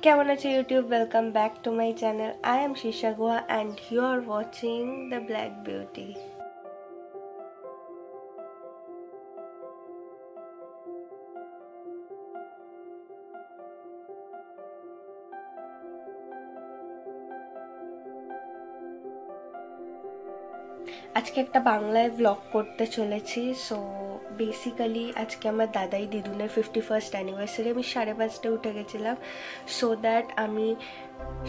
কেমন আছে YouTube? Welcome back to my channel. I am Shisha Guha and you are watching The Black Beauty. আজকে একটা বাংলায় blog করতে চলেছি। সো বেসিক্যালি আজকে আমার দাদাই দিদুনের 51st অ্যানিভার্সারি। আমি 5:30 উঠে গেছিলাম সো দ্যাট আমি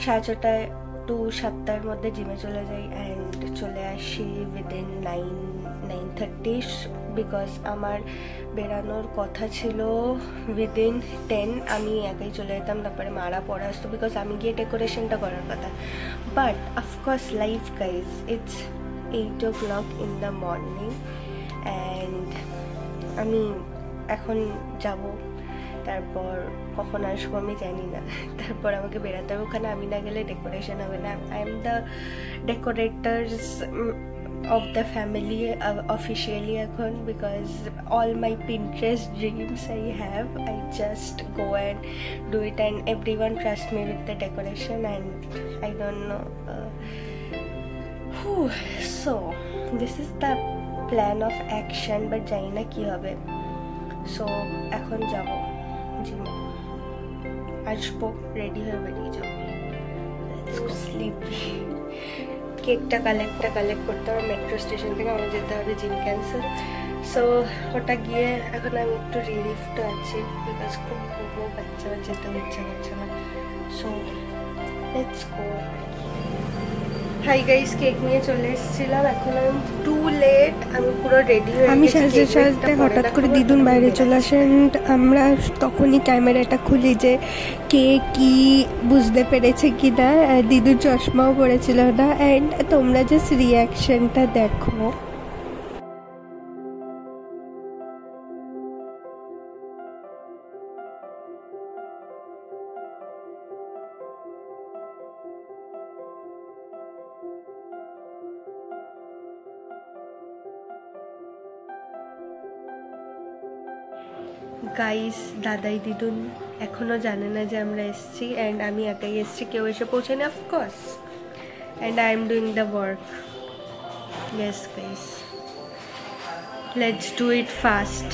6:30 টু 7টার মধ্যে জিমে চলে যাই অ্যান্ড চলে আসি উইদিন 9:30 বিকজ আমার বেরানোর কথা ছিল উইদিন 10। আমি একাই চলে যেতাম, তারপরে মারা পড়ে আসতো বিকজ আমি গিয়ে ডেকোরেশনটা করার কথা। But of course life guys, it's 8 o'clock in the morning and আমি এখন যাব, তারপর কখন আসবো আমি জানি না। তারপর আমাকে বেরাতে হবে, ওখানে আমি না গেলে ডেকোরেশন হবে না। I am the decorators of the family officially এখন, because all my Pinterest dreams I have, I just go and do it and everyone trust me with the decoration and I don't know. So this is the plan of action, but জানি না কি হবে। So এখন যাব জিমে, আসবো, ready হয়ে বেরিয়ে যাবো। স্লিপি কেকটা কালেক্ট করতে হবে মেট্রো স্টেশন থেকে, আমার যেতে হবে জিম ক্যান্সেল। সো ওটা গিয়ে এখন আমি একটু রিলিফড আছি বিকজ খুব ঘুমো বাচ্চা যেতে ইচ্ছা করছে না। So let's go. Hi guys, cake নিয়ে চলে এসেছিলাম, এখন আমি টু লেট, আমি পুরো রেডি হয়ে আমি সাজতে হঠাৎ করে দিদুন বাইরে চলে আসেন। আমরা তখনই ক্যামেরাটা খুলি যে কে কি বুঝতে পেরেছে কি না। দিদুর চশমাও পড়েছিল না অ্যান্ড তোমরা জাস্ট রিয়াকশনটা দেখো। গাইস, দাদাই দিদুন এখনও জানে না যে আমরা এসেছি অ্যান্ড আমি একাই এসেছি, কেউ এসে পৌঁছায়নি of course, and I am doing the work. Yes guys, let's do it fast.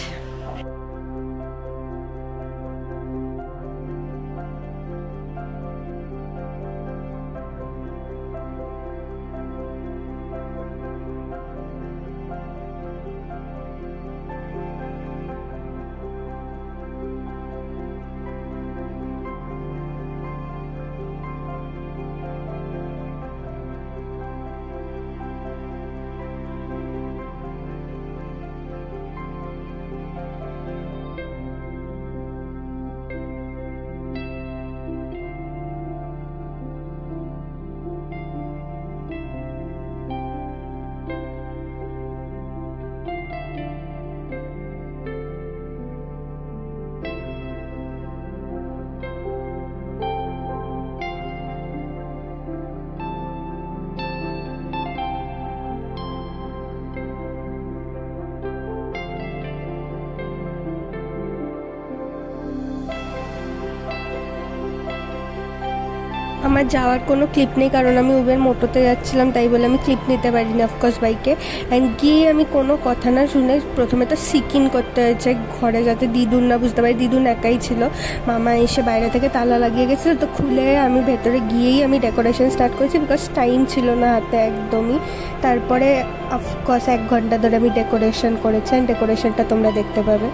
আমার যাওয়ার কোনো ক্লিপ নেই কারণ আমি উবের মোটোতে যাচ্ছিলাম, তাই বলে আমি ক্লিপ নিতে পারিনি অফকোর্স বাইকে। অ্যান্ড গিয়ে আমি কোনো কথা না শুনে প্রথমে তো সিকিন করতে হয়েছে ঘরে, যাতে দিদুন না বুঝতে পারে। দিদুন একাই ছিল, মামা এসে বাইরে থেকে তালা লাগিয়ে গেছিলো, তো খুলে আমি ভেতরে গিয়েই আমি ডেকোরেশন স্টার্ট করেছি বিকজ টাইম ছিল না হাতে একদমই। তারপরে অফকোর্স 1 ঘন্টা ধরে আমি ডেকোরেশন করেছি অ্যান্ড ডেকোরেশনটা তোমরা দেখতে পাবে।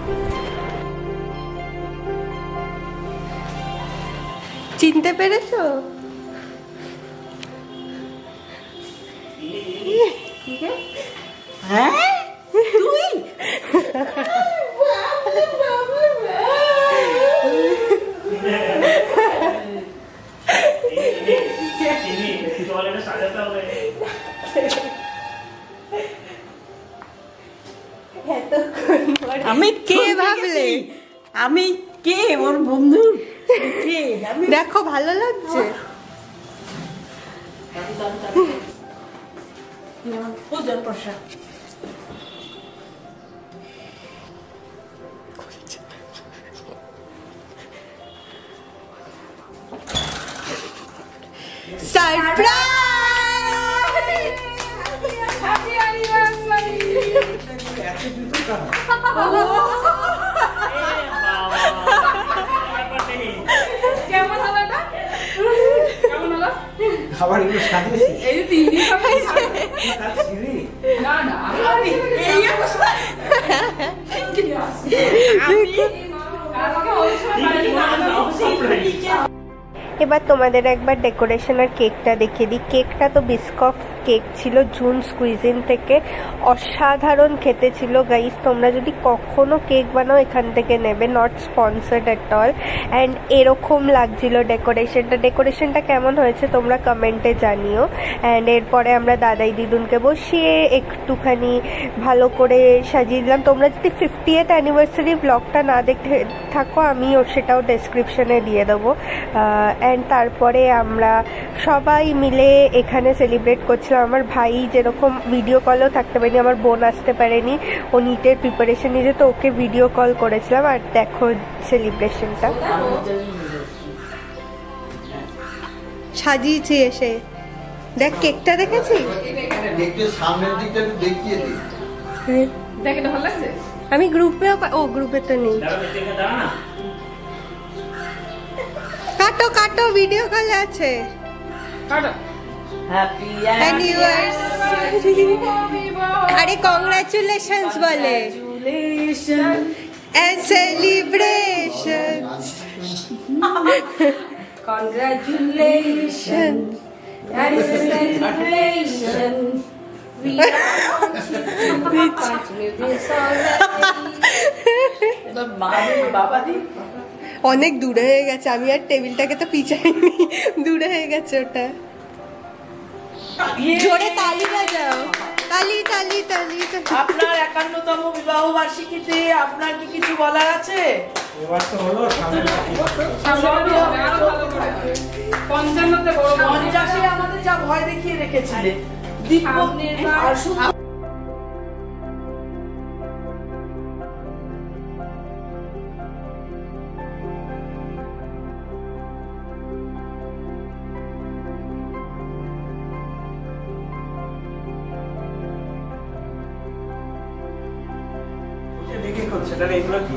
চিনতে পেরেছো? হ্যাঁ তুই আমি কে ভাবলে? আমি কে? ওর বন্ধু কে? দেখো ভালো লাগছে। পূজার প্রসাদ সারপ্রাইজ! Happy anniversary. কেমন হলো এটা? কেমন হলো? খাবার এগুলো সাজিয়েছি এই যে তিন দিন খাবার কাজ ছিলি না না আমি এই অবস্থা এবার তোমাদের একবার ডেকোরেশনের কেকটা দেখিয়ে দিই। কেকটা তো বিস্কফ কেক ছিল, জুন স্কুইজিন থেকে। অসাধারণ খেতে ছিল গাইস। তোমরা যদি কখনো কেক বানাও এখান থেকে নেবে, not sponsored at all. And এরকম লাগছিল ডেকোরেশনটা কেমন হয়েছে তোমরা কমেন্টে জানিও। অ্যান্ড এরপরে আমরা দাদাই দিদুনকে বসিয়ে একটুখানি ভালো করে সাজিয়ে দিলাম। তোমরা যদি 50th অ্যানিভার্সারি ব্লগটা না দেখে থাকো, আমি সেটাও ডেসক্রিপশনে দিয়ে দেবো। অ্যান্ড তারপরে আমরা সবাই মিলে এখানে সেলিব্রেট করছিলাম। আমার ভাই যেরকম ভিডিও কলও থাকতে পারেনি, আমার বোন আসতে পারেনি, ও নিটের প্রিপারেশন নিয়েছে, তো ওকে ভিডিও কল করেছিলাম। আর দেখো সেলিব্রেশনটা সাজিয়েছি এসে। দেখ কেকটা দেখেছিস? সামনের দিকটা একটু দেখিয়ে দিই। দেখে ভালো লাগছে। আমি গ্রুপেও গ্রুপে তো নেই। কাটো কাটো, ভিডিও কলে আছে। Happy anniversary. আরে কংগ্রাচুলেশনস বলে, এন্ড সেলিব্রেশনস। কংগ্রাচুলেশন সেলিব্রেশন বাবা দি অনেক দূরে হয়ে গেছে, আমি আর টেবিলটাকে তো পিছাইনি, দূরে হয়ে গেছে ওটা। জোরে তালি বাজাও, তালি তালি তালি। আপনার 51তম বিবাহ বার্ষিকীতে আপনার কি কিছু বলার আছে? এবার তো হলো সামনে পঞ্চান্নতে বড় 50-এ আমাদের যা ভয় দেখিয়ে রেখেছিলে দিব্য আর শুধু দেখে করছে তাহলে এগুলো কি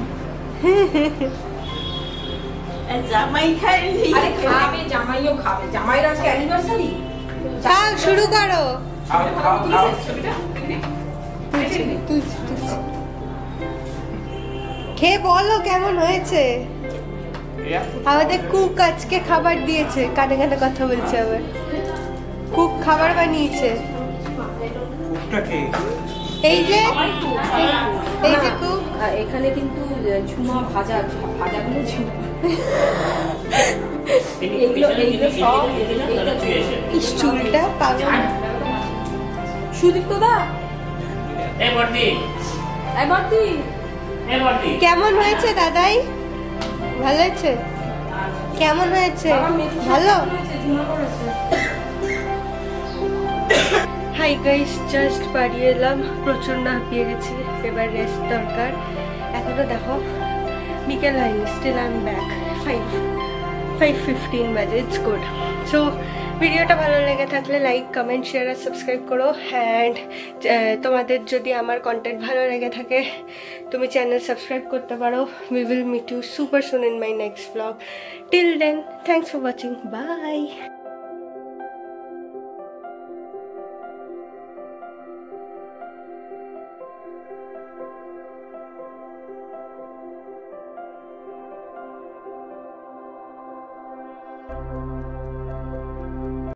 জামাই খাইনি। আরে খাবে, জামাইও খাবে। জামাইয়ের আজকে অ্যানিভার্সারি। খাও, শুরু করো। খাও খাও খাও খেয়ে বলো কেমন হয়েছে। আমাদের কুক আজকে খাবার দিয়েছে, কানে কানে কথা বলছে। আবার কুক খাবার বানিয়েছে। কুকটা কে এই যে এই যে কুক। এখানে কিন্তু ঝুমা ভাজাগুলো ঝুমা এইগুলো সব ইস, চুলটা পাগল। সুদীপ্ত দা, কেমন হয়েছে দাদাই? ভালো হয়েছে? কেমন হয়েছে? ভালো। হাই গাইস, জাস্ট বাড়ি এলাম, প্রচন্ড হাঁপিয়ে গেছি, এবার রেস্ট দরকার। এখনো দেখো বিকেল হয়নি, স্টিল আই এম ব্যাক। 5:15 বাজে, ইটস গুড। সো ভিডিওটা ভালো লেগে থাকলে লাইক, কমেন্ট, শেয়ার আর সাবস্ক্রাইব করো। অ্যান্ড তোমাদের যদি আমার কন্টেন্ট ভালো লেগে থাকে তুমি চ্যানেল সাবস্ক্রাইব করতে পারো। We will meet you super soon in my next blog. Till then, thanks for watching, by.